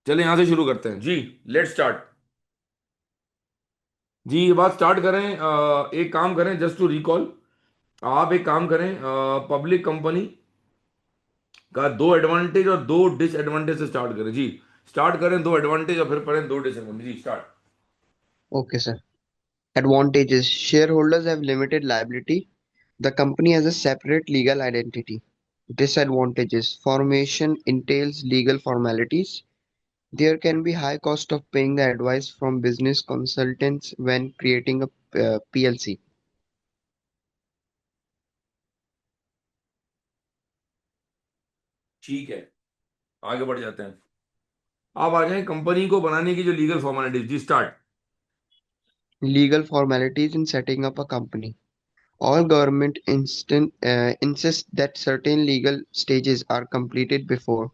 चले यहां से शुरू करते हैं जी। Let's start. जी ये बात स्टार्ट करें। एक काम करें, जस्ट टू रिकॉल, आप एक काम करें, पब्लिक कंपनी का दो एडवांटेज और दो डिसएडवांटेज से स्टार्ट करें जी। स्टार्ट करें दो एडवांटेज और फिर पढ़ें दो disadvantage ji. Start. Okay, sir. Advantages: shareholders have limited liability. The company has a separate legal identity. Disadvantages: formation entails legal formalities. There can be high cost of paying the advice from business consultants when creating a PLC. ठीक है, आगे बढ़ जाते हैं। आप आ जाएं company को बनाने की जो लीगल फॉर्मेलिटीज जी। Start. Legal formalities in setting up a company. All government insist that certain legal stages are completed before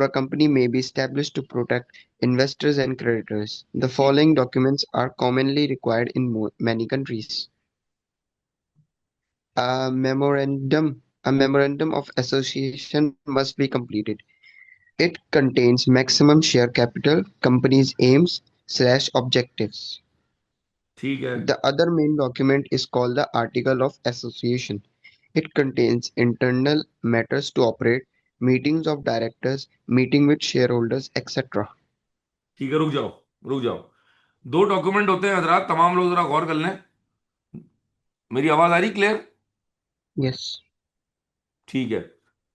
a company may be established to protect investors and creditors. The following documents are commonly required in many countries. A memorandum of association must be completed. It contains maximum share capital, company's aims slash objectives. ठीक है। The other main document is called the Article of Association. It contains internal matters to operate, meetings of directors, meeting with shareholders, etc. ठीक है, रुक जाओ, रुक जाओ। दो document होते हैं हजरात, तमाम लोग जरा गौर कर लें। मेरी आवाज आ रही क्लियर? Yes. ठीक है।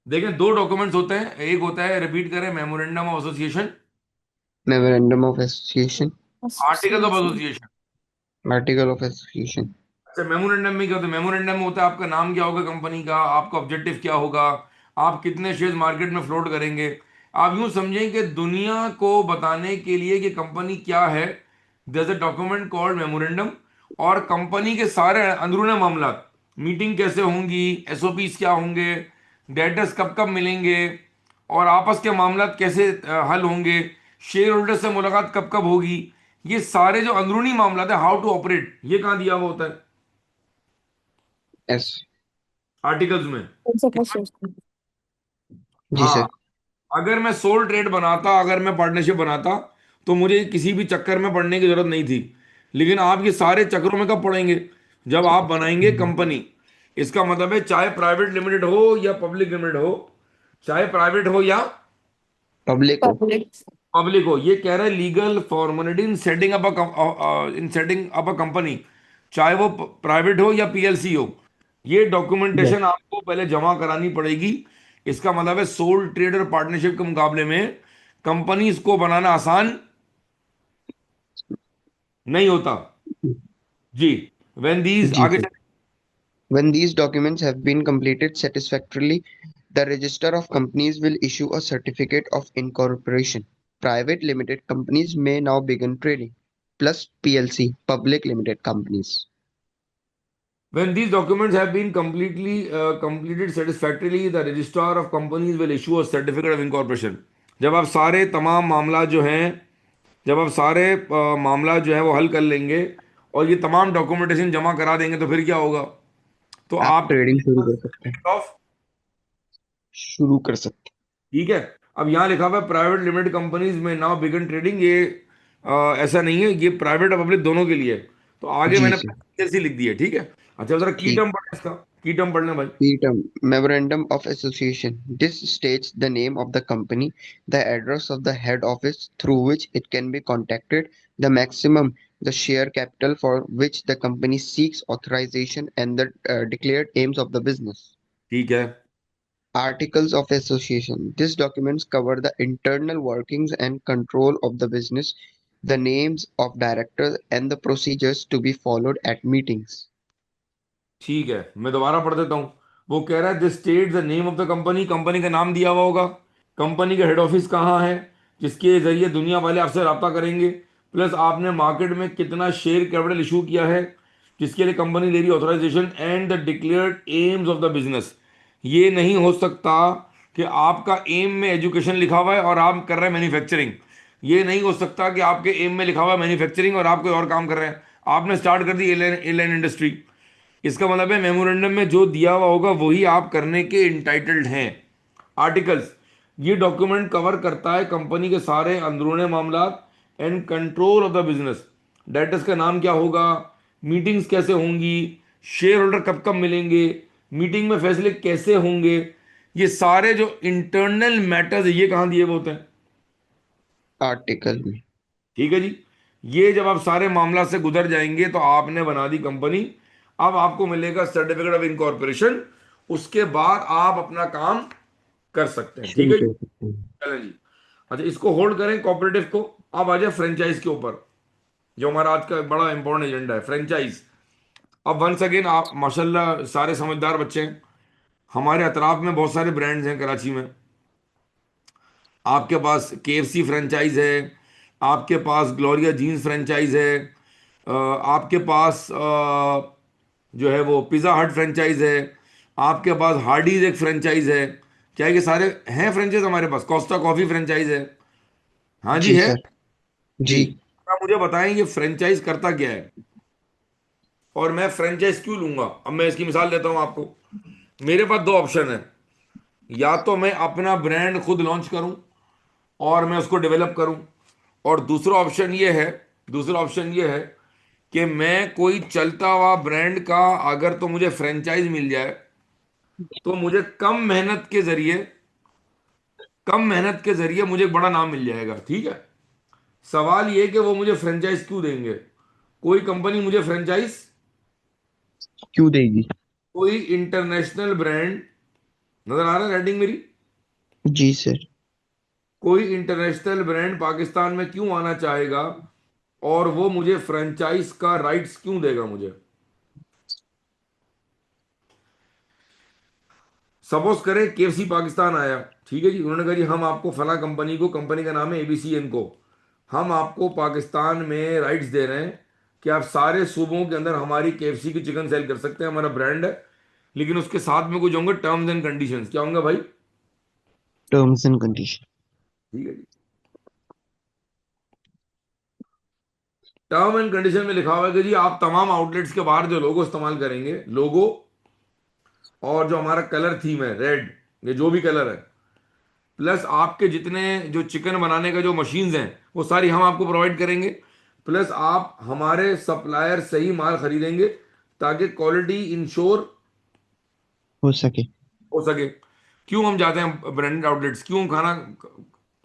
देखें, दो डॉक्यूमेंट्स होते हैं। एक होता है, रिपीट करें, memorandum of association, Memorandum of Association. Article of Association. Association. Article of Association. अच्छा, मेमोरेंडम में क्या होता है? मेमोरेंडम में होता है आपका नाम क्या होगा कंपनी का, आपका ऑब्जेक्टिव क्या होगा, आप कितने शेयर्स मार्केट में फ्लोट करेंगे। आप यूं समझें कि दुनिया को बताने के लिए कि कंपनी क्या है, there is a document called memorandum. और कंपनी के सारे अंदरूनी मामला, मीटिंग कैसे होंगी, एसओपीस क्या होंगे, डेटर्स कब कब मिलेंगे, और आपस के मामला कैसे हल होंगे, शेयर होल्डर से मुलाकात कब कब होगी, ये सारे जो अंदरूनी मामला है, हाउ टू ऑपरेट, ये कहाँ दिया हुआ होता है? Yes. आर्टिकल्स में। जी हाँ। सर। अगर मैं सोल ट्रेड बनाता, अगर मैं पार्टनरशिप बनाता, तो मुझे किसी भी चक्कर में पड़ने की जरूरत नहीं थी। लेकिन आप ये सारे चक्करों में कब पड़ेंगे? जब आप बनाएंगे कंपनी। इसका मतलब है, चाहे प्राइवेट लिमिटेड हो या पब्लिक लिमिटेड हो, चाहे प्राइवेट हो या पब्लिक को। पब्लिक हो, ये कह रहा है legal formality in setting up in setting up a company, चाहे वो प्राइवेट हो या पीएलसी हो, ये Yes. डॉक्यूमेंटेशन आपको पहले जमा करानी पड़ेगी। इसका मतलब है, सोल ट्रेड और पार्टनरशिप के मुकाबले में कंपनीज को बनाना आसान नहीं होता जी। व्हेन दीज जी आगे सर। चले। When these documents have been completed satisfactorily, the Register of Companies will issue a certificate of incorporation. Private limited companies may now begin trading, plus PLC, public limited companies. When these documents have been completely completed satisfactorily, the registrar of companies will issue a certificate of incorporation। जब आप सारे तमाम मामला जो हैं, जब आप सारे मामला जो है वो हल कर लेंगे और ये तमाम डॉक्यूमेंटेशन जमा करा देंगे, तो फिर क्या होगा? तो आप आप ट्रेडिंग शुरू कर सकते हैं। ऑफ। शुरू कर सकते ठीक है। अब यहाँ लिखा हुआ है, प्राइवेट लिमिटेड कंपनीज में नाउ बिगन ट्रेडिंग। ये ऐसा नहीं है, ये प्राइवेट और पब्लिक दोनों के लिए है। तो हैं। आगे जी मैंने सर। ऐसे लिख दिया, ठीक है। अच्छा, जरा की ठीक। टर्म पढ़ना इसका। की टर्म पढ़ना भाई। Term Memorandum of Association. This states the name of the company, the address of the head office through which it can be contacted, the share capital for which the company seeks authorization, and the declared aims of the business. ठीक है। Articles of Association. These documents cover the internal workings and control of the business, the names of directors, and the procedures to be followed at meetings. ठीक है, मैं दोबारा पढ़ देता हूँ। वो कह रहा है, this state the name of the company, company का नाम दिया हुआ होगा, कंपनी का हेड ऑफिस कहाँ है, जिसके जरिए दुनिया वाले आपसे रब्ता करेंगे, प्लस आपने मार्केट में कितना शेयर कैपिटल इशू किया है, जिसके लिए कंपनी ले रही authorisation, and the declared aims of the business. ये नहीं हो सकता कि आपका एम में एजुकेशन लिखा हुआ है और आप कर रहे हैं मैन्युफैक्चरिंग। ये नहीं हो सकता कि आपके एम में लिखा हुआ है मैन्युफैक्चरिंग और आप कोई और काम कर रहे हैं। आपने स्टार्ट कर दी एयरलाइन इंडस्ट्री। इसका मतलब है, मेमोरेंडम में जो दिया हुआ होगा वही आप करने के इंटाइटल्ड हैं। आर्टिकल्स, ये डॉक्यूमेंट कवर करता है कंपनी के सारे अंदरूनी मामलात and control of the business. Directors का नाम क्या होगा, मीटिंग्स कैसे होंगी, शेयर होल्डर कब कब मिलेंगे, मीटिंग में फैसले कैसे होंगे, ये सारे जो इंटरनल मैटर्स है ये कहाँ दिए हुए होते हैं। आर्टिकल में। ठीक है जी। ये जब आप सारे मामला से गुजर जाएंगे तो आपने बना दी कंपनी। अब आपको मिलेगा सर्टिफिकेट ऑफ इनकॉर्पोरेशन। उसके बाद आप अपना काम कर सकते हैं। ठीक शुरू है जी। कर सकते हैं। चलें जी। अच्छा, इसको होल्ड करें कोऑपरेटिव को। अब आ जाए फ्रेंचाइज के ऊपर, जो हमारा आज का बड़ा इंपॉर्टेंट एजेंडा है, फ्रेंचाइज। अब वंस अगेन, आप माशाल्लाह सारे समझदार बच्चे हैं। हमारे अतराफ में बहुत सारे ब्रांड्स हैं कराची में। आपके पास केएफसी फ्रेंचाइज है, आपके पास ग्लोरिया जीन्स फ्रेंचाइज है, आपके पास जो है वो पिज़्ज़ा हट फ्रेंचाइज है, आपके पास हार्डीज एक फ्रेंचाइज है। क्या ये सारे हैं फ्रेंचाइज? हमारे पास कोस्टा कॉफ़ी फ्रेंचाइज है। हाँ जी, जी है। सर। जी। जी। आप मुझे बताएं ये फ्रेंचाइज करता क्या है, और मैं फ्रेंचाइज क्यों लूंगा। अब मैं इसकी मिसाल देता हूं आपको। मेरे पास दो ऑप्शन है। या तो मैं अपना ब्रांड खुद लॉन्च करूं और मैं उसको डेवलप करूं, और दूसरा ऑप्शन ये है कि मैं कोई चलता हुआ ब्रांड का, अगर तो मुझे फ्रेंचाइज मिल जाए तो मुझे कम मेहनत के जरिए मुझे एक बड़ा नाम मिल जाएगा। ठीक है। सवाल ये कि वो मुझे फ्रेंचाइज क्यों देंगे। कोई कंपनी मुझे फ्रेंचाइज, क्यों देगी? कोई इंटरनेशनल ब्रांड, नजर आ रहा है राइटिंग मेरी, जी सर। कोई इंटरनेशनल ब्रांड पाकिस्तान में क्यों आना चाहेगा, और वो मुझे फ्रेंचाइज का राइट्स क्यों देगा मुझे। सपोज करें केएफसी पाकिस्तान आया। ठीक है जी। उन्होंने कहा जी हम आपको फला कंपनी को, कंपनी का नाम है एबीसी इनको, हम आपको पाकिस्तान में राइट्स दे रहे हैं कि आप सारे सूबों के अंदर हमारी केएफसी की चिकन सेल कर सकते हैं, हमारा ब्रांड है। लेकिन उसके साथ में कुछ होंगे टर्म्स एंड कंडीशंस। क्या होंगे भाई? Terms and condition. ठीक है जी। टर्म एंड कंडीशन में लिखा हुआ है कि जी आप तमाम आउटलेट्स के बाहर जो लोगो इस्तेमाल करेंगे, लोगो और जो हमारा कलर थीम है रेड, ये जो भी कलर है, प्लस आपके जितने जो चिकन बनाने का जो मशीन्स हैं वो सारी हम आपको प्रोवाइड करेंगे। प्लस आप हमारे सप्लायर से ही माल खरीदेंगे ताकि क्वालिटी इंश्योर हो सके। हो सके। क्यों हम जाते हैं ब्रांडेड आउटलेट्स, क्यों खाना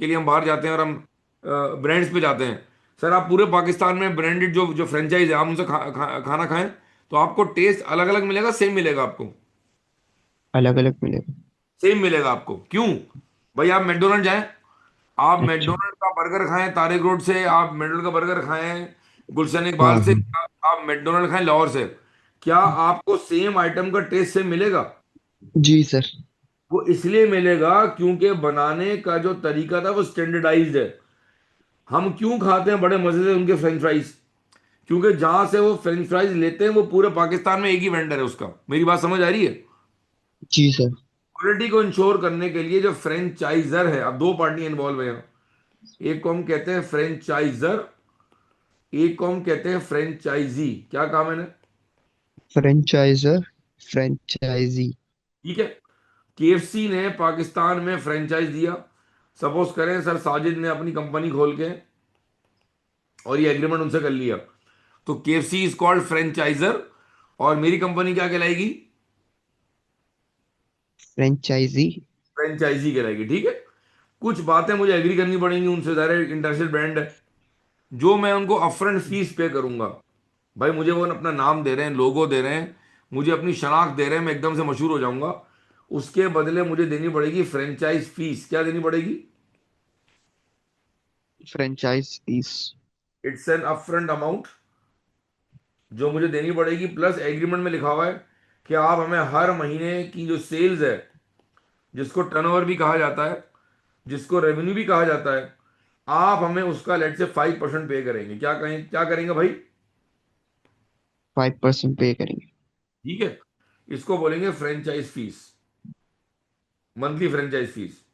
के लिए हम बाहर जाते हैं और हम ब्रांड्स पे जाते हैं? सर आप पूरे पाकिस्तान में ब्रांडेड जो जो फ्रेंचाइज है आप उनसे खाना खाएं तो आपको टेस्ट अलग अलग मिलेगा, सेम मिलेगा आपको? अलग अलग मिलेगा। सेम मिलेगा आपको। क्यों भाई? आप मैकडोनल्ड जाएं, आप अच्छा। मैकडोनल्ड का बर्गर खाएं तारिक रोड से, आप मैकडोनल्ड का बर्गर खाएं गुलशन हाँ इकबाल से, हाँ। आप मैकडोनल्ड खाएं लाहौर से, क्या आपको सेम आइटम का टेस्ट सेम मिलेगा? जी सर। वो इसलिए मिलेगा क्योंकि बनाने का जो तरीका था वो स्टैंडर्डाइज्ड है। हम क्यों खाते हैं बड़े मजे से उनके फ्रेंच फ्राइज? क्योंकि जहां से वो फ्रेंच फ्राइज लेते हैं वो पूरे पाकिस्तान में एक ही वेंडर है उसका। मेरी बात समझ आ रही है? जी सर। क्वालिटी को इंश्योर करने के लिए जो फ्रेंचाइजर है, अब दो पार्टी इन्वॉल्व है यहाँ। एक को हम कहते हैं फ्रेंचाइजर, एक को हम कहते हैं फ्रेंचाइजी। क्या कहा मैंने? Franchisor, franchisee. ठीक है। केएफसी ने पाकिस्तान में फ्रेंचाइज दिया। सपोज करें सर साजिद ने अपनी कंपनी खोल के और ये एग्रीमेंट उनसे कर लिया, तो केएफसी इज कॉल्ड फ्रेंचाइजर, और मेरी कंपनी क्या कहलाएगी? फ्रेंचाइजी। फ्रेंचाइजी कहलाएगी। ठीक है। कुछ बातें मुझे एग्री करनी पड़ेंगी उनसे, ज़ाहिर है इंटरनेशनल ब्रांड है। जो मैं उनको अपफ्रंट फीस पे करूंगा, भाई मुझे वो अपना नाम दे रहे हैं, लोगो दे रहे हैं, मुझे अपनी शनाख्त दे रहे हैं, मैं एकदम से मशहूर हो जाऊंगा। उसके बदले मुझे देनी पड़ेगी फ्रेंचाइज फीस। क्या देनी पड़ेगी? Franchise fees. It's an upfront amount जो मुझे देनी पड़ेगी। प्लस एग्रीमेंट में लिखा हुआ है कि आप हमें हर महीने की जो सेल्स है, जिसको टर्नओवर भी कहा जाता है, जिसको रेवेन्यू भी कहा जाता है, आप हमें उसका लेट से 5% पे करेंगे। क्या कहें, क्या करेंगे भाई? 5% पे करेंगे। ठीक है। इसको बोलेंगे franchise fees, monthly franchise fees.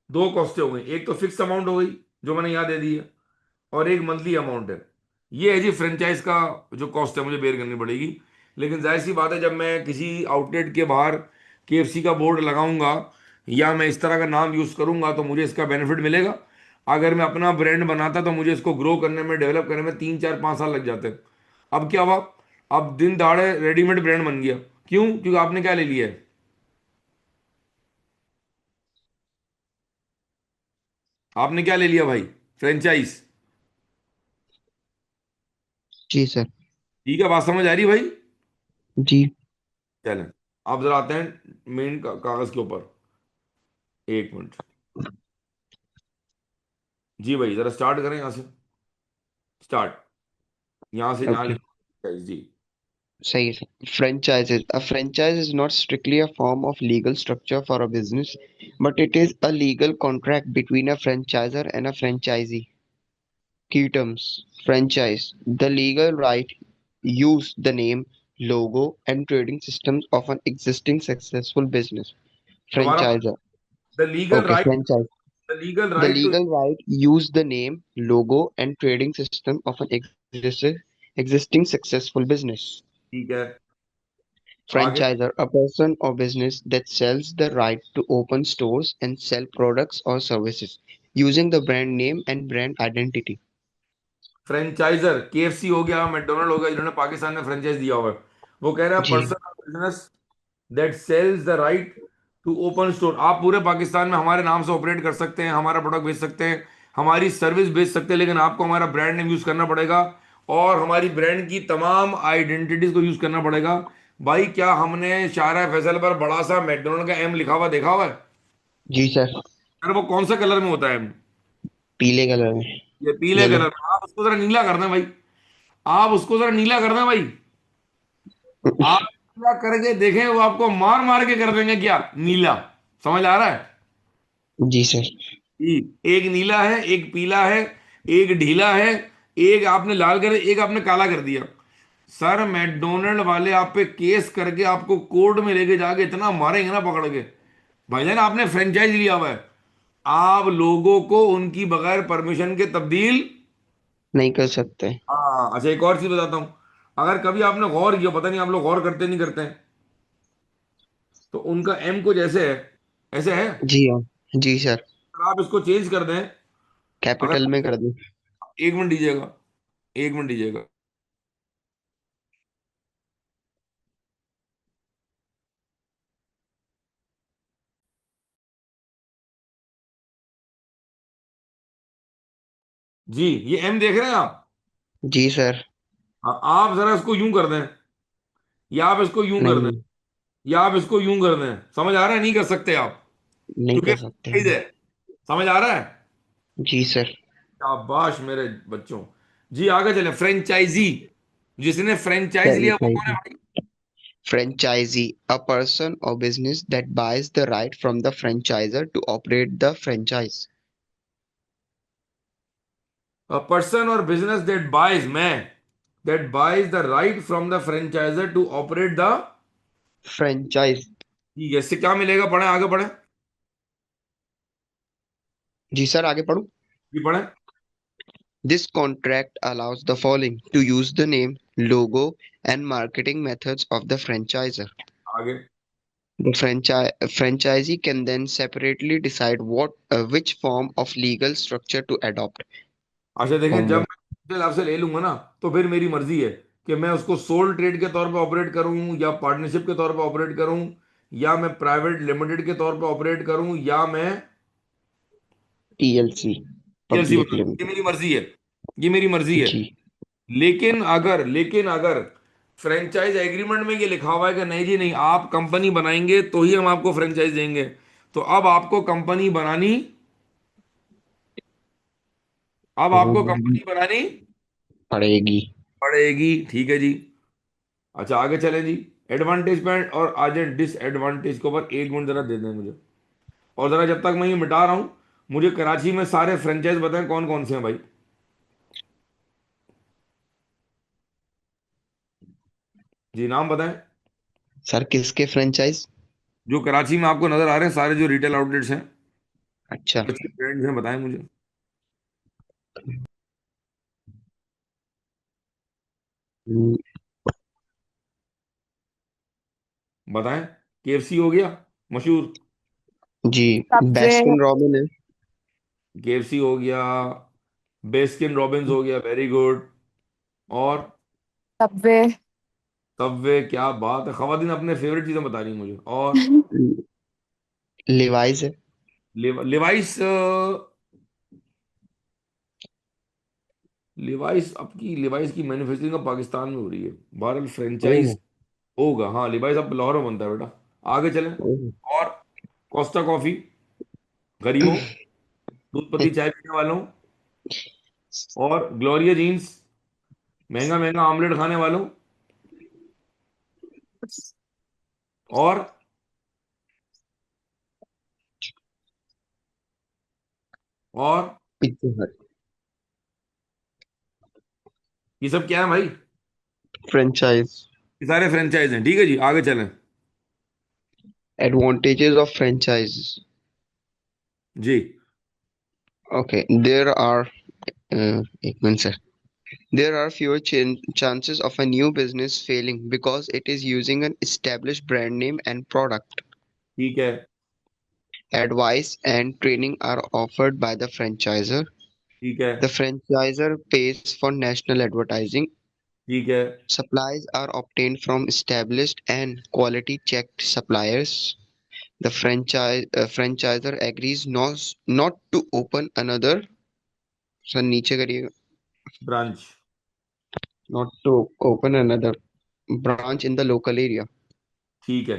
दो कॉस्टें हो गई, एक तो फिक्स अमाउंट हो गई जो मैंने यहाँ दे दी है, और एक मंथली अमाउंट है। ये है जी फ्रेंचाइज का जो कॉस्ट है मुझे बेयर करनी पड़ेगी। लेकिन जाहिर सी बात है, जब मैं किसी आउटलेट के बाहर केएफसी का बोर्ड लगाऊंगा या मैं इस तरह का नाम यूज करूंगा तो मुझे इसका बेनिफिट मिलेगा। अगर मैं अपना ब्रांड बनाता तो मुझे इसको ग्रो करने में, डेवलप करने में 3 4 5 साल लग जाते। अब क्या हुआ? अब दिन दहाड़े रेडीमेड ब्रांड बन गया। क्यों? क्योंकि आपने क्या ले लिया है? आपने क्या ले लिया भाई? फ्रेंचाइज। जी सर। ठीक है, बात समझ आ रही है भाई? जी। चलें, आप जरा आते हैं मेन कागज के ऊपर। एक मिनट। जी भाई, जरा स्टार्ट करें यहाँ से। स्टार्ट। यहाँ से जहाँ ओके। लिखा है जी। सही है sir. Franchises. A franchise is not strictly a form of legal structure for a business, but it is a legal contract between a franchisor and a franchisee. Key terms. Franchise. The legal right use the name, logo, and trading systems of an existing successful business. दोबारा। Franchisor. The legal Okay, right. franchise. The legal The right to. legal right use the name, logo, and trading system of an existing successful business. ठीक है, आगे। Franchisor, a person or business that sells the right to open stores and sell products or services using the brand name and brand identity. Franchisor KFC हो गया, McDonald हो गया, जिन्होंने पाकिस्तान में franchise दिया हुआ है। वो कह रहा है जी। Person business that sells the right to open store. आप पूरे पाकिस्तान में हमारे नाम से ऑपरेट कर सकते हैं, हमारा प्रोडक्ट बेच सकते हैं, हमारी सर्विस बेच सकते हैं, लेकिन आपको हमारा ब्रांड नेम यूज करना पड़ेगा और हमारी ब्रांड की तमाम आइडेंटिटीज को यूज करना पड़ेगा। भाई, क्या हमने शारा फैसल पर बड़ा सा मैकडोनल्ड का एम लिखा हुआ देखा हुआ है? जी सर। अरे वो कौन सा कलर में होता है एम? पीले कलर में। ये पीले येलो। कलर में। आप उसको जरा नीला कर दें भाई। आप उसको जरा नीला कर दें भाई। आप नीला करके देखें, वो आपको मार मार के कर देंगे क्या नीला। समझ आ रहा है? जी सर। एक नीला है, एक पीला है, एक ढीला है, एक आपने लाल कर, एक आपने काला कर दिया। सर, मैकडोनल्ड वाले आप पे केस करके आपको कोर्ट में लेके जाके इतना मारेंगे ना पकड़ के। भाईजान, आपने फ्रेंचाइज लिया हुआ है। आप लोगों को उनकी बगैर परमिशन के तब्दील। नहीं कर सकते। हाँ, अच्छा, एक और चीज बताता हूँ। अगर कभी आपने गौर किया, पता नहीं आप लोग गौर करते नहीं करते हैं, तो उनका एम कुछ ऐसे है, ऐसे है। जी हाँ। जी सर। अगर आप इसको चेंज कर दें। अगर, कैपिटल में कर दूं? एक मिनट दीजिएगा, एक मिनट दीजिएगा। जी, ये एम देख रहे हैं आप? जी सर। हाँ, आप जरा इसको यूं कर दें, या आप इसको यूं कर दें, नहीं, या आप इसको यूं कर दें। समझ आ रहा है? नहीं कर सकते आप, नहीं क्योंकि कर सकते फ्रेंचाइज हम। है। समझ आ रहा है? जी सर। शाबाश मेरे बच्चों। जी, आगे चले। फ्रेंचाइजी, जिसने फ्रेंचाइज लिया वो कौन है फ्रेंचाइजी। भाई? Franchisee, a person or business that buys the right from the franchisor to operate the franchise. A person or business that buys, मैं, that buys the right from the franchisor to operate the। Franchise। ठीक है, इससे क्या मिलेगा? पढ़े, आगे पढ़े। जी sir, आगे पढ़ूं? जी पढ़े। This contract allows the following: to use the name, logo, and marketing methods of the franchisor. आगे। The franchisee can then separately decide which form of legal structure to adopt. अच्छा देखें, जब Homework. मैं आपसे ले लूंगा ना, तो फिर मेरी मर्जी है कि मैं उसको सोल ट्रेड के तौर पे ऑपरेट करूं, या पार्टनरशिप के तौर पे ऑपरेट करूं, या मैं प्राइवेट लिमिटेड के तौर पे ऑपरेट करूं, या मैं TLC, पीएलसी Public बनाऊं। ये Limited. मेरी मर्जी है। ये मेरी मर्जी है। जी। लेकिन अगर फ्रेंचाइज एग्रीमेंट में ये लिखा हुआ है कि नहीं जी नहीं, आप कंपनी बनाएंगे तो ही हम आपको फ्रेंचाइज देंगे, तो अब आपको कंपनी बनानी, अब आपको हम्म, कंपनी बनानी पड़ेगी। पड़ेगी। ठीक है जी। अच्छा, आगे चलें जी। एडवांटेज पॉइंट और आज डिसएडवांटेज के ऊपर एक मिनट जरा दे दें मुझे। और जरा, जब तक मैं ये मिटा रहा हूं, मुझे कराची में सारे फ्रेंचाइज बताएं कौन कौन से हैं भाई। जी, नाम बताएं। सर, किसके फ्रेंचाइज? जो कराची में आपको नजर आ रहे हैं, सारे जो रिटेल आउटलेट्स हैं, अच्छा। अच्छे ब्रांड्स हैं, बताएं मुझे। बताएं। केएफसी हो गया मशहूर। जी। सबवे। बेस्किन रॉबिन है। केएफसी हो गया, बेस्किन रॉबिन्स हो गया, वेरी गुड। और सबवे। सबवे, क्या बात है, खवातीन अपने फेवरेट चीजें बता रही हैं मुझे। और लिवाइस है। लिवाइस। लिवाइस, आपकी लिवाइस की मैन्युफैक्चरिंग अब पाकिस्तान में हो रही है, बहरहाल ओह। फ्रेंचाइज होगा। हाँ, लिवाइस अब लाहौर में बनता है बेटा। आगे चलें। ओह। और कोस्टा कॉफी, गरीबों, दूध पत्ती चाय पीने वालों। और ग्लोरिया जीन्स, महंगा महंगा ऑमलेट खाने वालों। और और पिज्जा हट। ये सब क्या है भाई? फ्रेंचाइज। ये सारे फ्रेंचाइज हैं, ठीक है जी, आगे चलें। Advantages of franchise. जी। ओके, देयर आर, एक minute sir. There are fewer chances of a new business failing because it is using an established brand name and product. ठीक है। Advice and training are offered by the franchisor. ठीक है। The franchisor pays for national advertising. ठीक है। Supplies are obtained from established and quality checked suppliers. The franchisor agrees not to open another, sir नीचे करिएगा, branch. not to open another branch in the local area. ठीक है।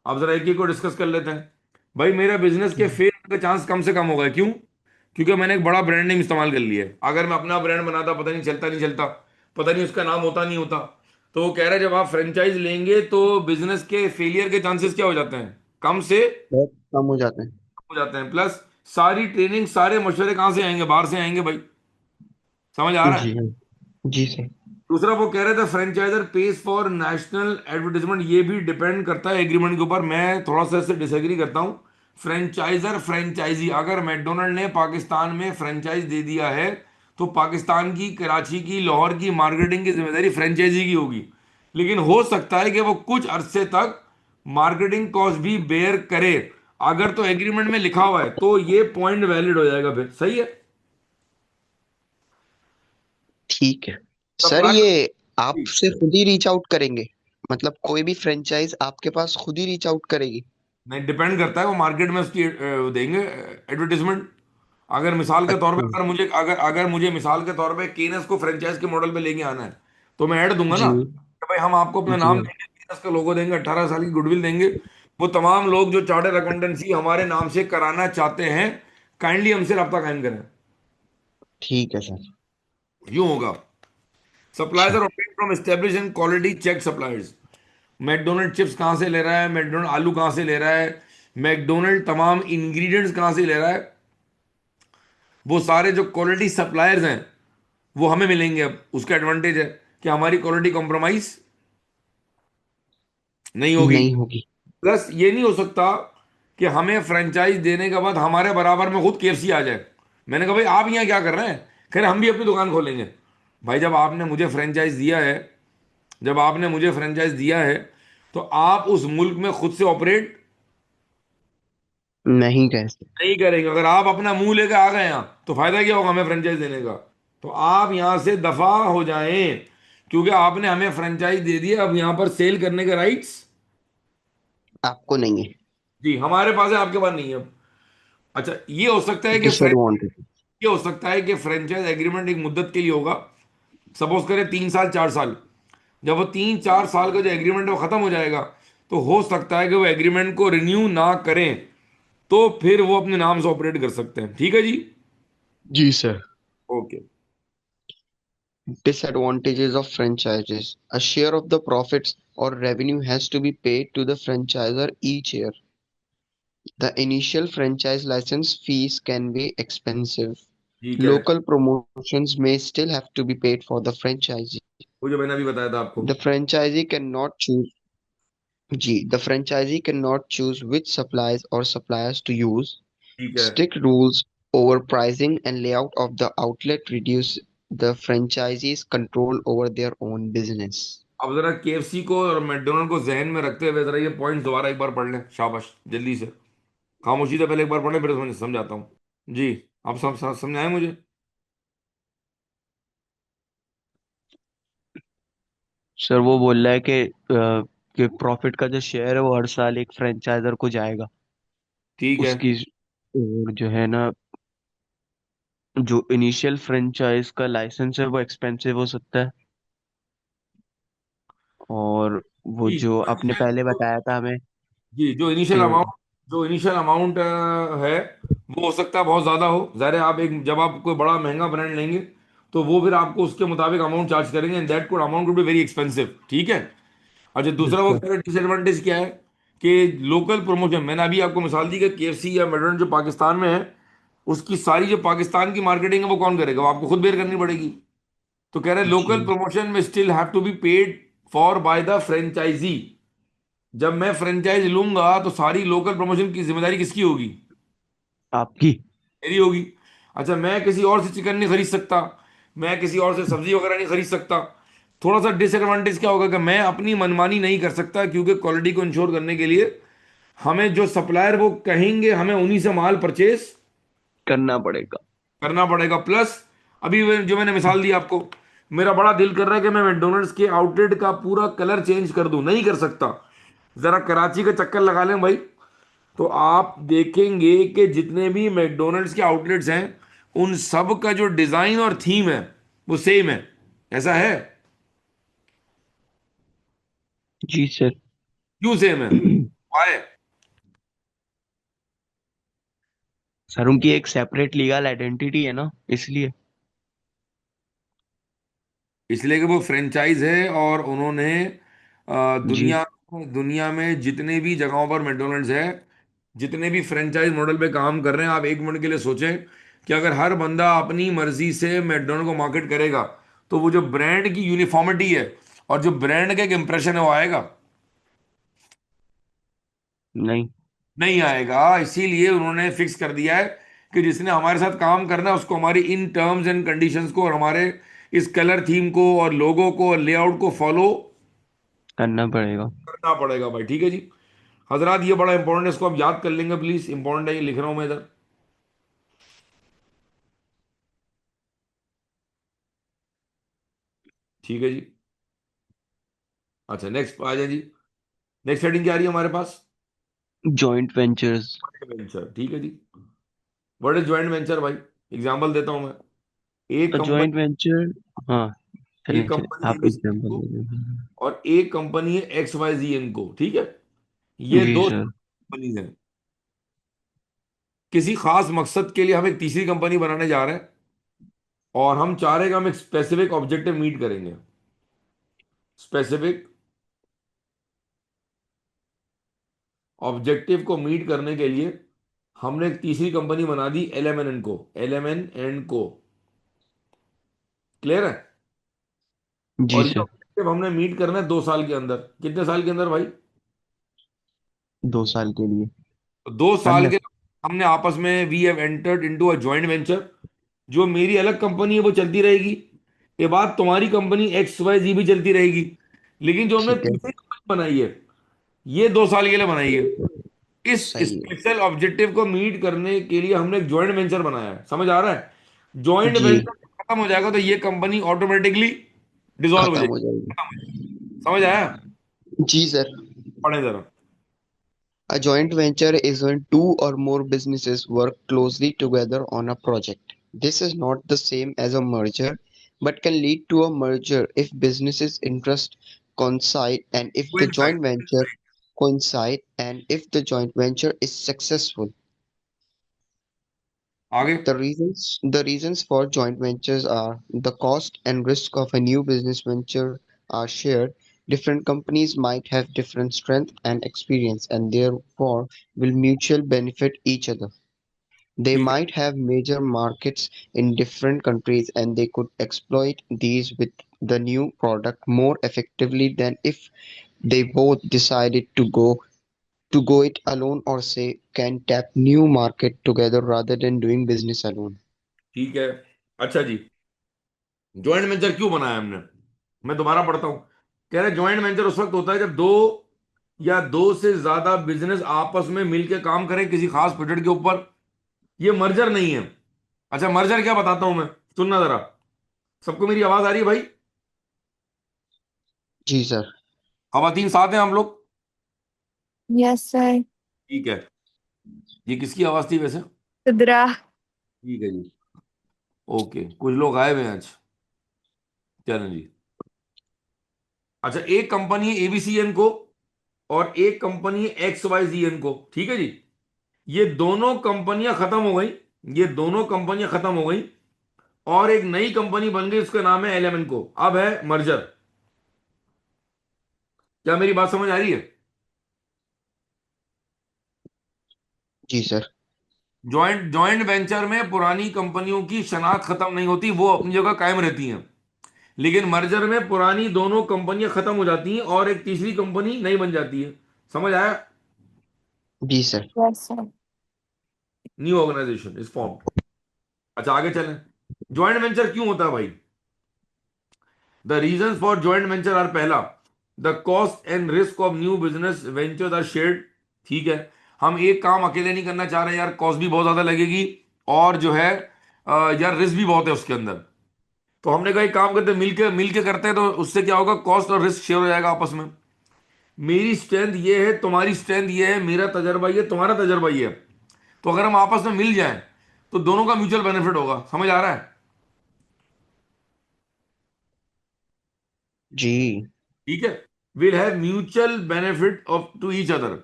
अब जरा एक एक को डिस्कस कर लेते हैं। भाई मेरा बिजनेस के फेल का चांस कम से कम होगा, क्यों? क्योंकि मैंने एक बड़ा ब्रांड नेम इस्तेमाल कर लिया है। अगर मैं अपना ब्रांड बनाता, पता नहीं चलता नहीं चलता, पता नहीं उसका नाम होता नहीं होता। तो वो कह रहा है जब आप फ्रेंचाइज लेंगे तो बिजनेस के फेलियर के चांसेस क्या हो जाते हैं, कम से बहुत कम हो जाते हैं। हो जाते हैं। प्लस सारी ट्रेनिंग, सारे मशवरे कहाँ से आएंगे? बाहर से आएंगे भाई। समझ आ रहा जी है? हाँ। जी सर। दूसरा वो कह रहे थे franchisor page for national advertisement, ये भी डिपेंड करता है एग्रीमेंट के ऊपर। मैं थोड़ा सा इससे डिसएग्री करता हूँ। फ्रेंचाइजर, फ्रेंचाइजी, अगर मैकडोनल्ड ने पाकिस्तान में फ्रेंचाइज दे दिया है तो पाकिस्तान की, कराची की, लाहौर की मार्केटिंग की जिम्मेदारी फ्रेंचाइजी की होगी। लेकिन हो सकता है कि वो कुछ अरसे तक मार्केटिंग कॉस्ट भी बेयर करे। अगर तो एग्रीमेंट में लिखा हुआ है तो ये पॉइंट वैलिड हो जाएगा, फिर सही है। ठीक है सर, सप्लाई। ये आपसे खुद ही रीच आउट करेंगे? मतलब कोई भी फ्रेंचाइज आपके पास खुद ही रीच आउट करेगी? नहीं, डिपेंड करता है, वो मार्केट में उसकी देंगे एडवर्टीजमेंट। अगर मिसाल के तौर पे, अच्छा। अगर मुझे मिसाल के तौर पे केनस को फ्रेंचाइज के मॉडल पे लेके आना है तो मैं ऐड दूंगा जी। ना कि भाई हम आपको अपना जी नाम देंगे, केनस का लोगो देंगे, 18 साल की गुडविल देंगे। वो तमाम लोग जो चार्टर्ड अकाउंटेंसी हमारे नाम से कराना चाहते हैं, काइंडली हमसे रब्ता कायम करें। ठीक है सर। यूं होगा। सप्लायर्स अच्छा। Are obtained from establish and quality check suppliers. McDonald chips कहाँ से ले रहा है, मैकडोनल्ड आलू कहाँ से ले रहा है, मैकडोनल्ड तमाम इंग्रेडिएंट्स कहाँ से ले रहा है, वो सारे जो क्वालिटी सप्लायर्स हैं वो हमें मिलेंगे। अब उसका एडवांटेज है कि हमारी क्वालिटी कॉम्प्रोमाइज नहीं होगी। नहीं होगी। प्लस ये नहीं हो सकता कि हमें फ्रेंचाइज देने के बाद हमारे बराबर में खुद केएफसी आ जाए। मैंने कहा भाई आप यहाँ क्या कर रहे हैं? कह रहे हम भी अपनी दुकान खोलेंगे। भाई जब आपने मुझे फ्रेंचाइज दिया है, जब आपने मुझे फ्रेंचाइज दिया है तो आप उस मुल्क में खुद से ऑपरेट नहीं कह सकते। नहीं करेंगे। अगर आप अपना मुंह लेकर आ गए यहाँ तो फायदा क्या होगा हमें फ्रेंचाइज देने का? तो आप यहाँ से दफा हो जाएं, क्योंकि आपने हमें फ्रेंचाइज दे दिया, अब यहाँ पर सेल करने के राइट्स आपको नहीं है। जी हमारे पास है, आपके पास नहीं है अब। अच्छा, ये हो सकता है कि डिसएडवांटेज। ये हो सकता है कि फ्रेंचाइज एग्रीमेंट एक मुद्दत के लिए होगा। सपोज करें 3 साल 4 साल। जब वो 3 4 साल का जो एग्रीमेंट है वो खत्म हो जाएगा, तो हो सकता है कि वो एग्रीमेंट को रिन्यू ना करें, तो फिर वो अपने नाम से ऑपरेट कर सकते हैं। ठीक है जी। जी sir. Okay. Disadvantages of franchises. A share of the profits or revenue has to be paid to the franchisor each year. The initial franchise license fees can be expensive. ठीक है, Local promotions may still have to be paid for the franchisee. वो जो मैंने अभी बताया था आपको। The franchisee cannot choose the franchisee cannot choose which supplies or suppliers to use. ठीक है। Strict rules over pricing and layout of the outlet reduce the franchisee's control over their own business. अब जरा KFC को और McDonald को जहन में रखते हुए जरा ये पॉइंट दोबारा एक बार पढ़ लें, शाबाश, जल्दी से। खामोशी से पहले एक बार पढ़ लें, फिर समझाता हूँ। जी। आप समझाएं मुझे। सर वो बोल रहा है कि प्रॉफिट का जो शेयर है वो हर साल एक फ्रेंचाइजर को जाएगा। ठीक है। उसकी और जो है ना, जो इनिशियल फ्रेंचाइज का लाइसेंस है वो एक्सपेंसिव हो सकता है। और वो जी जो आपने पहले बताया था हमें जी, कि जो इनिशियल अमाउंट है, वो हो सकता है बहुत ज़्यादा हो। ज़ाहिर है, आप एक जब आप कोई बड़ा महंगा ब्रांड लेंगे तो वो फिर आपको उसके मुताबिक अमाउंट चार्ज करेंगे, and that could amount could be very expensive. ठीक है। अच्छा, दूसरा वो बिल्कुल कह रहे डिसएडवांटेज क्या है कि लोकल प्रमोशन, मैंने अभी आपको मिसाल दी कि केएफसी या मैकडॉनल्ड जो पाकिस्तान में है, उसकी सारी जो पाकिस्तान की मार्केटिंग है वो कौन करेगा? वो आपको खुद बेयर करनी पड़ेगी। तो कह रहे जी। लोकल प्रमोशन में still have to be paid for by the franchisee. जब मैं फ्रेंचाइज लूंगा तो सारी लोकल प्रमोशन की जिम्मेदारी किसकी होगी? आपकी। मेरी होगी। अच्छा, मैं किसी और से चिकन नहीं खरीद सकता, मैं किसी और से सब्जी वगैरह नहीं खरीद सकता। थोड़ा सा डिसएडवांटेज क्या होगा कि मैं अपनी मनमानी नहीं कर सकता, क्योंकि क्वालिटी को इंश्योर करने के लिए हमें जो सप्लायर वो कहेंगे, हमें उन्हीं से माल परचेज करना पड़ेगा। करना पड़ेगा। प्लस अभी जो मैंने मिसाल दी आपको, मेरा बड़ा दिल कर रहा है कि मैं मैकडोनल्ड्स के आउटलेट का पूरा कलर चेंज कर दूं, नहीं कर सकता। जरा कराची का चक्कर लगा लें भाई, तो आप देखेंगे कि जितने भी मैकडोनल्ड्स के आउटलेट्स हैं, उन सब का जो डिजाइन और थीम है वो सेम है। ऐसा है? जी सर। क्यों सेम है? वाई? सर उनकी एक सेपरेट लीगल आइडेंटिटी है ना, इसलिए। इसलिए कि वो फ्रेंचाइज है, और उन्होंने जी। दुनिया दुनिया में जितने भी जगहों पर मैकडोनल्ड्स है, जितने भी फ्रेंचाइज मॉडल पे काम कर रहे हैं, आप एक मिनट के लिए सोचें कि अगर हर बंदा अपनी मर्जी से मैकडोनल्ड को मार्केट करेगा, तो वो जो ब्रांड की यूनिफॉर्मिटी है और जो ब्रांड का एक इंप्रेशन है वो आएगा? नहीं। नहीं आएगा। इसीलिए उन्होंने फिक्स कर दिया है कि जिसने हमारे साथ काम करना है उसको हमारी इन टर्म्स एंड कंडीशंस को और हमारे इस कलर थीम को और लोगो को और लेआउट को फॉलो करना पड़ेगा। करना पड़ेगा भाई। ठीक है जी। हजरात, ये बड़ा इंपॉर्टेंट है, इसको आप याद कर लेंगे प्लीज, इंपॉर्टेंट है, ये लिख रहा हूं मैं इधर। ठीक है जी। अच्छा, नेक्स्ट आ जाए जी। नेक्स्ट हेडिंग क्या आ रही है हमारे पास? Joint ventures. वेंचर। ठीक है जी। व्हाट इज ज्वाइंट वेंचर भाई? एग्जांपल देता हूं मैं। एक कंपनी जॉइंट वेंचर। हाँ। एक चलें चलें, कंपनी आप एग्जांपल है, दे दें। और एक कंपनी है एक्स वाई जी इनको। ठीक है। ये जी दो सर। कंपनीज हैं। किसी खास मकसद के लिए हम एक तीसरी कंपनी बनाने जा रहे हैं, और हम चाह रहे हैं कि हम एक स्पेसिफिक ऑब्जेक्टिव मीट करेंगे। स्पेसिफिक ऑब्जेक्टिव को मीट करने के लिए हमने एक तीसरी कंपनी बना दी, एल एम एन एन को। एल एम एन एंड को। क्लियर है? जी और ये सर। ऑब्जेक्टिव हमने मीट करना है 2 साल के अंदर। कितने साल के अंदर भाई? 2 साल के लिए। तो 2 साल मतलब। के हमने आपस में we have entered into a joint venture. जो मेरी अलग कंपनी है वो चलती रहेगी, ये बात तुम्हारी कंपनी एक्स वाई जी भी चलती रहेगी। लेकिन जो हमने ठीक है। तीसरी कंपनी बनाई है, ये 2 साल के लिए बनाई है। इस सही है। स्पेशल ऑब्जेक्टिव को मीट करने के लिए हमने एक जॉइंट वेंचर बनाया है। समझ आ रहा है? जॉइंट जी। वेंचर खत्म हो जाएगा तो ये कंपनी ऑटोमेटिकली डिसॉल्व हो खत्म जाएगी। हो जाएगी। खत्म हो जाएगी। समझ आया? जी सर। पढ़े जरा। A joint venture is when two or more businesses work closely together on a project. This is not the same as a merger, but can lead to a merger if businesses' interests coincide and if the Coincide, joint venture coincide and if the joint venture is successful. आगे। The reasons for joint ventures are the cost and risk of a new business venture are shared. Different companies might have different strength and experience and therefore will mutually benefit each other. They ठीक है। might have major markets in different countries and they could exploit these with the new product more effectively than if they both decided to go it alone or say can tap new market together rather than doing business alone. ठीक है। अच्छा जी, joint venture क्यों बनाया हमने? मैं दोबारा पढ़ता हूं। कह रहे ज्वाइंट वेंचर उस वक्त होता है जब दो या दो से ज्यादा बिजनेस आपस में मिलकर काम करें किसी खास प्रोजेक्ट के ऊपर। ये मर्जर नहीं है। अच्छा, मर्जर क्या बताता हूं मैं, सुनना जरा। सबको मेरी आवाज आ रही है भाई? जी सर। खवातीन साथ हैं हम लोग? Yes sir. ठीक है। ये किसकी आवाज थी वैसे? खुदरा। ठीक है जी। ओके, कुछ लोग आए हुए हैं आज। चलें जी। अच्छा, एक कंपनी है एबीसीएन को और एक कंपनी है एक्सवाईजीएन को, ठीक है जी। ये दोनों कंपनियां खत्म हो गई। ये दोनों कंपनियां खत्म हो गई और एक नई कंपनी बन गई, उसका नाम है एलेवन को। अब है मर्जर। क्या मेरी बात समझ आ रही है? जी सर। जॉइंट जॉइंट वेंचर में पुरानी कंपनियों की शनाख्त खत्म नहीं होती, वो अपनी जगह कायम रहती हैं। लेकिन मर्जर में पुरानी दोनों कंपनियां खत्म हो जाती हैं और एक तीसरी कंपनी नई बन जाती है। समझ आया? जी sir. Yes sir. New organisation is formed. अच्छा, आगे चलें। ज्वाइंट वेंचर क्यों होता है भाई? The reason for joint venture are, पहला, the cost and risk of new business venture are shared. ठीक है, हम एक काम अकेले नहीं करना चाह रहे यार, कॉस्ट भी बहुत ज्यादा लगेगी और जो है यार रिस्क भी बहुत है उसके अंदर। तो हमने कहा एक काम करते हैं, मिलके करते हैं, तो उससे क्या होगा, कॉस्ट और रिस्क शेयर हो जाएगा आपस में। मेरी स्ट्रेंथ ये है, तुम्हारी स्ट्रेंथ ये है, मेरा तजर्बा ये, तुम्हारा तजर्बा ये है। तो अगर हम आपस में मिल जाएं तो दोनों का म्यूचुअल बेनिफिट होगा। समझ आ रहा है? जी। ठीक है। Will have mutual benefit of to each other.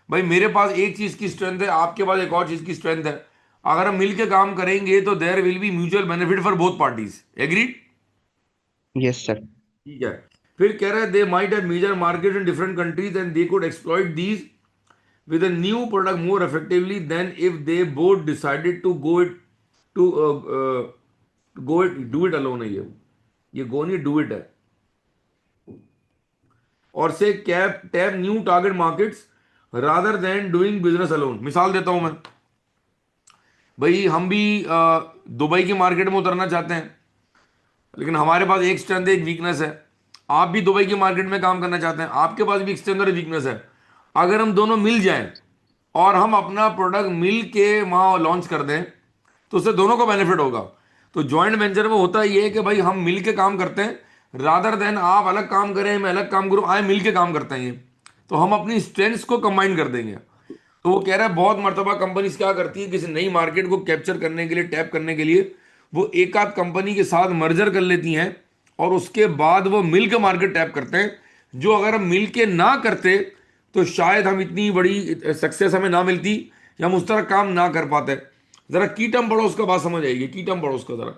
भाई मेरे पास एक चीज की स्ट्रेंथ है, आपके पास एक और चीज की स्ट्रेंथ है। अगर हम मिलकर काम करेंगे तो there will be mutual benefit for both parties. Agreed? Yes sir. ठीक है। फिर कह रहे हैं they might have major market in different countries and they could exploit these with a new product more effectively than if they both decided to to go it do it alone है ये go नहीं do it है। और से cap tap new target markets rather than doing business alone. मिसाल देता हूं मैं, भाई हम भी दुबई की मार्केट में उतरना चाहते हैं, लेकिन हमारे पास एक स्ट्रेंथ है, एक वीकनेस है। आप भी दुबई की मार्केट में काम करना चाहते हैं, आपके पास भी एक स्ट्रेंथ और वीकनेस है। अगर हम दोनों मिल जाएं और हम अपना प्रोडक्ट मिल के वहां लॉन्च कर दें तो उससे दोनों को बेनिफिट होगा। तो जॉइंट वेंचर में होता ये है कि भाई हम मिल के काम करते हैं, रादर देन आप अलग काम करें मैं अलग काम करूं, आए मिल के काम करते हैं ये। तो हम अपनी स्ट्रेंथ्स को कंबाइन कर देंगे। तो वो कह रहा है बहुत मर्तबा कंपनीज क्या करती है, किसी नई मार्केट को कैप्चर करने के लिए, टैप करने के लिए, वो एक आध कंपनी के साथ मर्जर कर लेती हैं और उसके बाद वो मिल के मार्केट टैप करते हैं। जो अगर हम मिल के ना करते तो शायद हम इतनी बड़ी सक्सेस हमें ना मिलती या हम उस तरह काम ना कर पाते। जरा की टर्म पढ़ो, उसका बात समझ आएगी, की टर्म पढ़ो उसका जरा।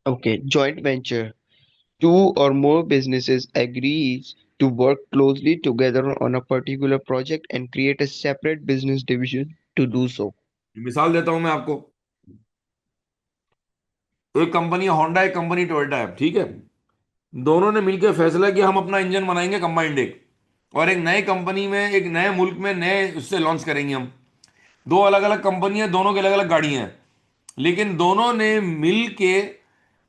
Okay, joint venture, two or more businesses agrees to work closely together on a particular project and create a separate business division to do so. मिसाल देता हूं मैं आपको। तो एक कंपनी है होंडा, एक कंपनी टोयोटा है, ठीक है। दोनों ने मिलकर फैसला किया हम अपना इंजन बनाएंगे कंबाइंड एक, और एक नए कंपनी में एक नए मुल्क में नए उससे लॉन्च करेंगे हम। दो अलग अलग कंपनियां, दोनों की अलग अलग गाड़ियां हैं, लेकिन दोनों ने मिल के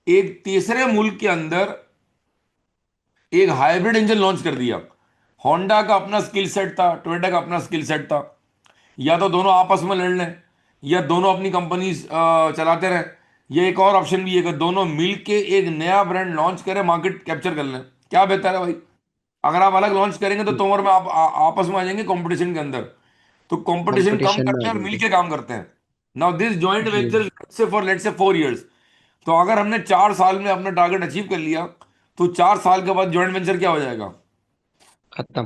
एक तीसरे मुल्क के अंदर एक हाइब्रिड इंजन लॉन्च कर दिया। होंडा का अपना स्किल सेट था, टोयोटा का अपना स्किल सेट था। या तो दोनों आपस में लड़ लें या दोनों अपनी कंपनी चलाते रहें। ये एक और ऑप्शन भी है कि दोनों मिलके एक नया ब्रांड लॉन्च करें, मार्केट कैप्चर कर लें। क्या बेहतर है भाई? अगर आप अलग लॉन्च करेंगे तो तुम और मैं आपस में आ जाएंगे कंपटीशन के अंदर। तो कंपटीशन कम कंपटीशन में करते आ हैं और जाएंगे। मिलके काम करते हैं। नाउ दिस जॉइंट जी। वेंचर से फॉर लेट्स से 4 इयर्स। तो अगर हमने 4 साल में अपना टारगेट अचीव कर लिया तो 4 साल के बाद जॉइंट वेंचर क्या हो जाएगा? खत्म।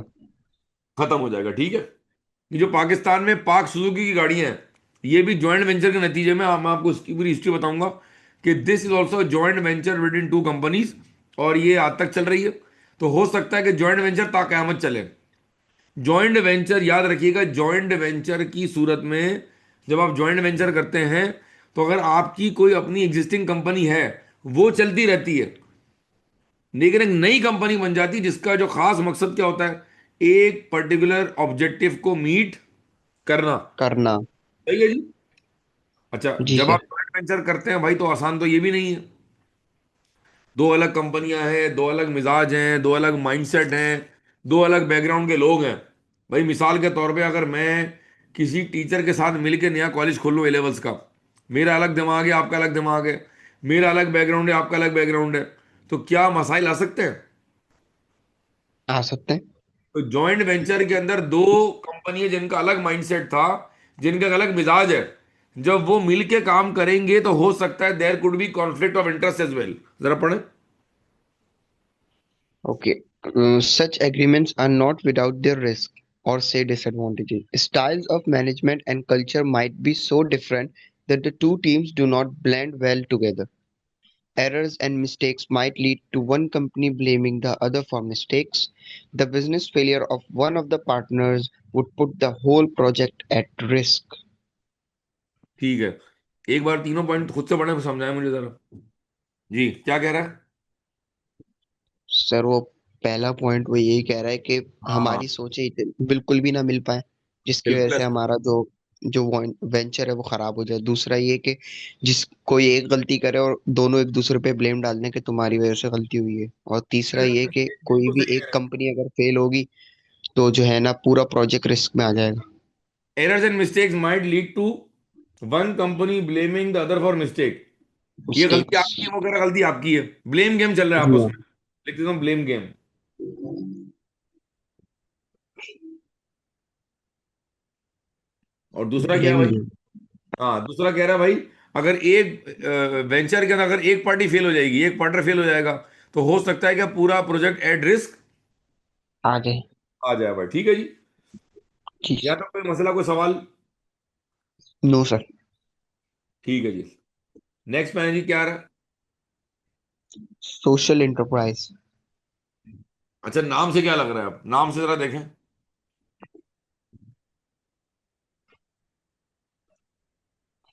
खत्म हो जाएगा। ठीक है। ये जो पाकिस्तान में पाक सुजुकी की गाड़ियां हैं, ये भी जॉइंट वेंचर के नतीजे में, मैं आपको उसकी पूरी हिस्ट्री बताऊंगा कि this is also joint venture with in two companies, और ये आज तक चल रही है। तो हो सकता है कि जॉइंट वेंचर ता कयामत चले। जॉइंट वेंचर याद रखिएगा, जॉइंट वेंचर की सूरत में जब आप जॉइंट वेंचर करते हैं तो अगर आपकी कोई अपनी एग्जिस्टिंग कंपनी है वो चलती रहती है, लेकिन एक नई कंपनी बन जाती है जिसका जो खास मकसद क्या होता है, एक पर्टिकुलर ऑब्जेक्टिव को मीट करना। करना। सही है जी। अच्छा, जी जब आप सर। जॉइंट वेंचर करते हैं भाई तो आसान तो ये भी नहीं है। दो अलग कंपनियां हैं, दो अलग मिजाज हैं, दो अलग माइंडसेट हैं, दो अलग बैकग्राउंड के लोग हैं। भाई मिसाल के तौर पे अगर मैं किसी टीचर के साथ मिलकर नया कॉलेज खोल लूँ ए लेवल्स का, मेरा अलग दिमाग है, आपका अलग दिमाग है, मेरा अलग बैकग्राउंड है, आपका अलग बैकग्राउंड है, तो क्या मसाइल आ सकते हैं? आ सकते हैं। तो जॉइंट वेंचर के अंदर दो कंपनी जिनका अलग माइंडसेट था, जिनका अलग मिजाज है, जब वो मिलके काम करेंगे तो हो सकता है there could be conflict of interest as well. जरा पढ़े। Okay. Such agreements are not without their risk or say disadvantages. Styles of management and culture might be so different that the two teams do not blend well together. Errors and mistakes might lead to one company blaming the other for mistakes. The business failure of one of the partners would put the whole project at risk. ठीक है, एक बार तीनों point खुद से पढ़े, समझाए मुझे जरा। जी क्या कह रहा है? सर वो पहला पॉइंट वो यही कह रहा है कि हाँ, हमारी सोचें बिल्कुल भी ना मिल पाए, जिसकी वजह बिल्कुल से ऐसा। हमारा जो जो वेंचर है वो खराब हो जाए। दूसरा ये कि जिस कोई एक गलती करे और दोनों एक दूसरे पे ब्लेम डाल दें कि तुम्हारी वजह से गलती हुई है। और तीसरा ये कि कोई बिल्कुल भी सही कह एक रहे हैं। कंपनी अगर फेल होगी तो जो है ना पूरा प्रोजेक्ट रिस्क में आ जाएगा। Errors and mistakes might lead to one company blaming the other for mistake. ये गलती मिस्टेक्स। आपकी है, वो कह रहा है गलती आपकी है। ब्लेम गेम चल रहा है जी आपस हाँ। में। लिख देता हूँ ब्लेम गेम। और दूसरा क्या है ब्लेम भाई? गेम। हाँ, दूसरा कह रहा है भाई, अगर एक वेंचर के अंदर अगर एक पार्टी फेल हो जाएगी, एक पार्टनर फेल हो जाएगा, तो हो सकता है कि पूरा प्रोजेक्ट एट रिस्क आ जाए। आ जाए। भाई ठीक है जी। ठीक। यहाँ तक कोई मसला, कोई सवाल? No sir. ठीक है जी। नेक्स्ट मैंने जी क्या आ रहा है? Social enterprise. अच्छा, नाम से क्या लग रहा है? आप नाम से जरा देखें।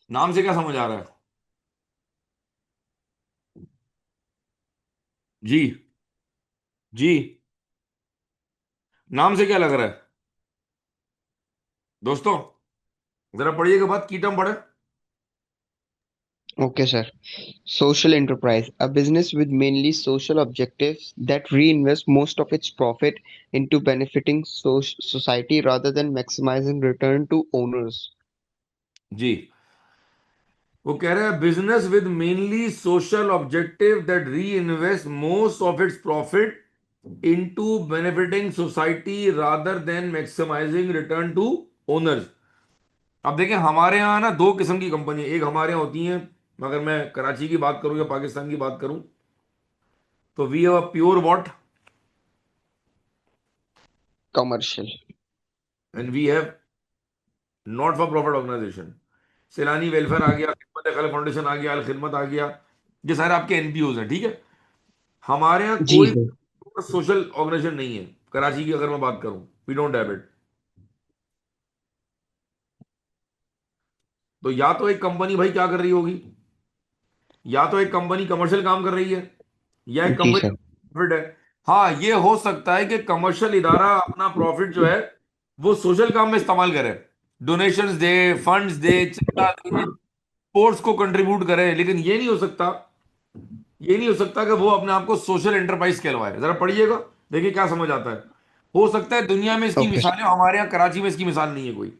नाम से क्या समझ आ रहा है? जी, जी, नाम से क्या लग रहा है दोस्तों? जरा पढ़िएगा बात, की टर्म पढ़े। Okay, sir. Social enterprise, a business with mainly social objectives that reinvests most of its profit into benefiting society rather than maximizing return to owners. जी, वो कह रहा है business with mainly social objective that re invest most of its profit into benefiting society rather than maximising return to owners. अब देखें, हमारे यहाँ ना दो किस्म की कंपनी है। एक हमारे यहाँ होती है, अगर मैं कराची की बात करूं या पाकिस्तान की बात करूं, तो we have a pure what Commercial. And we have not for profit organisation. सैलानी वेलफेयर आ गया, खिदमत खल फाउंडेशन आ गया, अल खिदमत आ गया। ये सारे आपके एनपीओज हैं, ठीक है। हमारे यहाँ जी कोई सर। सोशल ऑर्गेनाइजेशन नहीं है। कराची की अगर मैं बात करूं, वी डोंट हैव इट। तो या तो एक कंपनी भाई क्या कर रही होगी, या तो एक कंपनी कमर्शियल काम कर रही है, या एक जी कंपनी सर। प्रॉफिट है। हाँ, ये हो सकता है कि कमर्शियल इदारा अपना प्रॉफिट जो है वो सोशल काम में इस्तेमाल करे, डोनेशंस दे, फंड्स दे, चंदा दे, स्पोर्ट्स को कंट्रीब्यूट करे। लेकिन ये नहीं हो सकता कि वो अपने आप को सोशल एंटरप्राइज कहलवाए। जरा पढ़िएगा, देखिए क्या समझ आता है। हो सकता है दुनिया में इसकी Okay, sir. मिसालें, हमारे यहाँ कराची में इसकी मिसाल नहीं है कोई।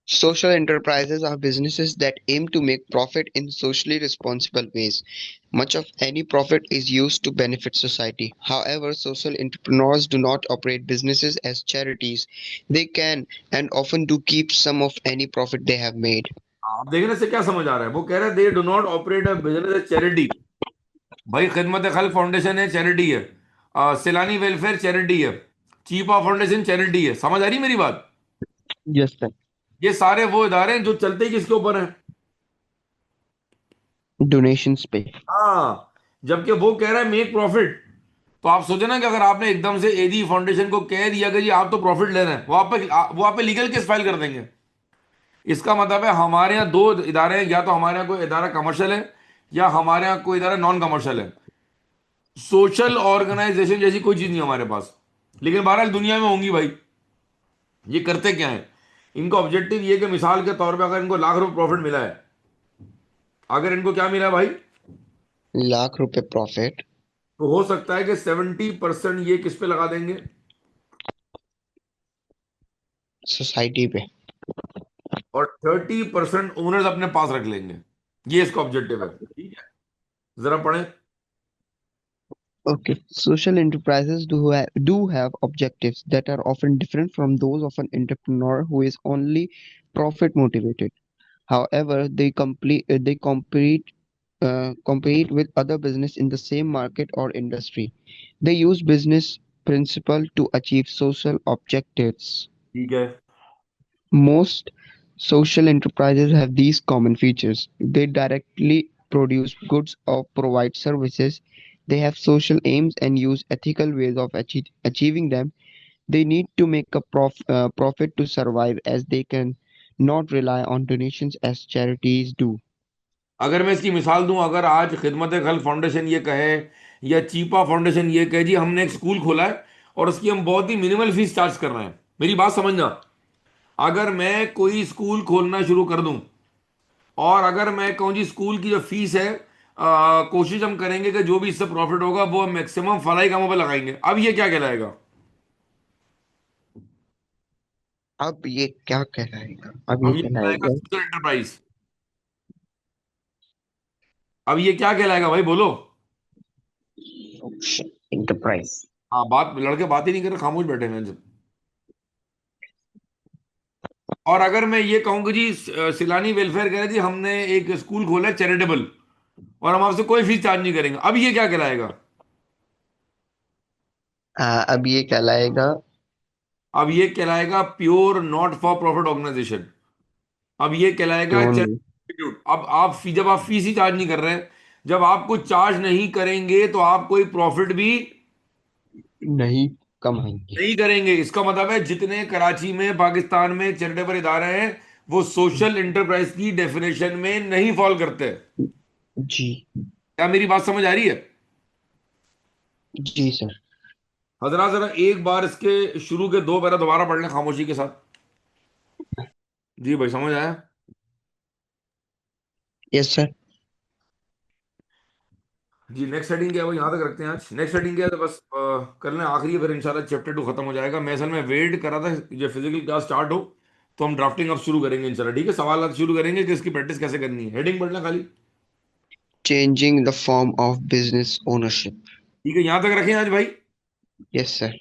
Social enterprises are businesses that aim to make profit in socially responsible ways. Much of any profit is used to benefit society. However, social entrepreneurs do not operate businesses as charities. They can and often do keep some of any profit they have made. आप देखने से क्या समझ आ रहा है? वो कह रहा है they do not operate a business as charity. भाई खिदमत खल्क फाउंडेशन है, चैरिटी है। सैलानी वेलफेयर चैरिटी है। चीपा फाउंडेशन चैरिटी है। समझ आ रही मेरी बात? Yes, sir. ये सारे वो इदारे हैं जो चलते ही किसके ऊपर हैं? Donations pay. हाँ, जबकि वो कह रहा है मेक प्रॉफिट। तो आप सोचे ना कि अगर आपने एकदम से एदी फाउंडेशन को कह दिया कि जी आप तो प्रॉफिट ले रहे हैं, वो आप पे लीगल केस फाइल कर देंगे। इसका मतलब है हमारे यहाँ दो इदारे हैं, या तो हमारे यहाँ कोई इदारा कमर्शियल है, या हमारे यहाँ कोई इदारा नॉन कमर्शियल है। सोशल ऑर्गेनाइजेशन जैसी कोई चीज नहीं हमारे पास। लेकिन बहरहाल दुनिया में होंगी भाई। ये करते क्या है? इनका ऑब्जेक्टिव ये कि मिसाल के तौर पे अगर इनको लाख रुपए प्रॉफिट मिला है, अगर इनको क्या मिला है भाई? लाख रुपए प्रॉफिट तो हो सकता है कि 70% ये किस पे लगा देंगे? सोसाइटी पे। और 30% ओनर्स अपने पास रख लेंगे। ये इसका ऑब्जेक्टिव है, ठीक है? जरा पढ़ें। Okay. Social enterprises do have objectives that are often different from those of an entrepreneur who is only profit motivated. However, they compete with other business in the same market or industry. They use business principle to achieve social objectives. ठीक है। Most social enterprises have these common features. They directly produce goods or provide services. They have social aims and use ethical ways of achieving them. They need to make a profit to survive, as they can not rely on donations as charities do. अगर मैं इसकी मिसाल दूं, अगर आज खिदमत खल्क foundation ये कहे या चीपा फाउंडेशन ये कहे जी हमने एक स्कूल खोला है और उसकी हम बहुत ही मिनिमल फीस चार्ज कर रहे हैं, मेरी बात समझना। अगर मैं कोई स्कूल खोलना शुरू कर दूं और अगर मैं कहूँ जी स्कूल की जो फीस है, कोशिश हम करेंगे कि जो भी इससे प्रॉफिट होगा वो मैक्सिमम फलाई कामों पे लगाएंगे, अब ये क्या कहलाएगा? अब ये क्या कहलाएगा? अब ये अब ये कहलाएगा कहलाएगा सोशल एंटरप्राइज। अब ये क्या कहलाएगा भाई, बोलो। enterprise. हाँ, बात लड़के बात ही नहीं कर रहे, खामोश बैठे हैं जब। और अगर मैं ये कहूँ कि जी सिलानी वेलफेयर कह रहे जी हमने एक स्कूल खोला है चैरिटेबल और हम आपसे कोई फीस चार्ज नहीं करेंगे, अब ये क्या कहलाएगा? अब ये कहलाएगा अब ये कहलाएगा pure not for profit organisation. अब ये कहलाएगा प्योन चैरिटी। अब आप जब आप फीस ही चार्ज नहीं कर रहे हैं, जब आप कुछ चार्ज नहीं करेंगे तो आप कोई प्रॉफिट भी नहीं कमाएंगे। नहीं करेंगे। इसका मतलब है जितने कराची में पाकिस्तान में चैरिटेबल इदारे हैं वो सोशल एंटरप्राइज की डेफिनेशन में नहीं फॉल करते। जी। क्या मेरी बात समझ आ रही है? जी सर। हजरा जरा एक बार इसके शुरू के दो पैरा दोबारा पढ़ लें खामोशी के साथ। जी भाई, समझ आया? Yes sir. जी, नेक्स्ट हेडिंग क्या है वो यहाँ तक रखते हैं। आज नेक्स्ट हेडिंग क्या है तो बस कर लें, आखिरी है, फिर इंशाल्लाह चैप्टर 2 खत्म हो जाएगा। मैं असल में वेट कर रहा था जब फिजिकल क्लास स्टार्ट हो तो हम ड्राफ्टिंग अब शुरू करेंगे इंशाल्लाह, ठीक है? सवाल शुरू करेंगे कि इसकी प्रैक्टिस कैसे करनी है। हेडिंग पढ़ना खाली। Changing the form of business ownership. ठीक है, यहाँ तक रखें आज भाई। Yes sir.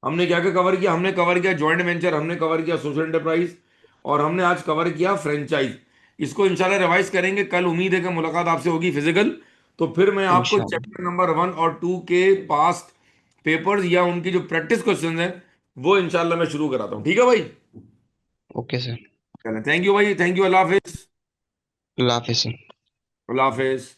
हमने क्या क्या कवर किया? हमने कवर किया जॉइंट वेंचर, हमने कवर किया सोशल एंटरप्राइज, और हमने आज कवर किया फ्रेंचाइज। इसको इंशाल्लाह रिवाइज करेंगे कल। उम्मीद है कि मुलाकात आपसे होगी फिजिकल, तो फिर मैं आपको इंशाल्लाह। चैप्टर नंबर 1 और 2 के पास्ट पेपर्स या उनकी जो प्रैक्टिस क्वेश्चंस हैं वो इंशाल्लाह मैं शुरू कराता हूँ, ठीक है भाई? Okay sir. चलें, थैंक यू भाई, thank you. Allah Hafiz. Allah Hafiz sir. Allah Hafiz.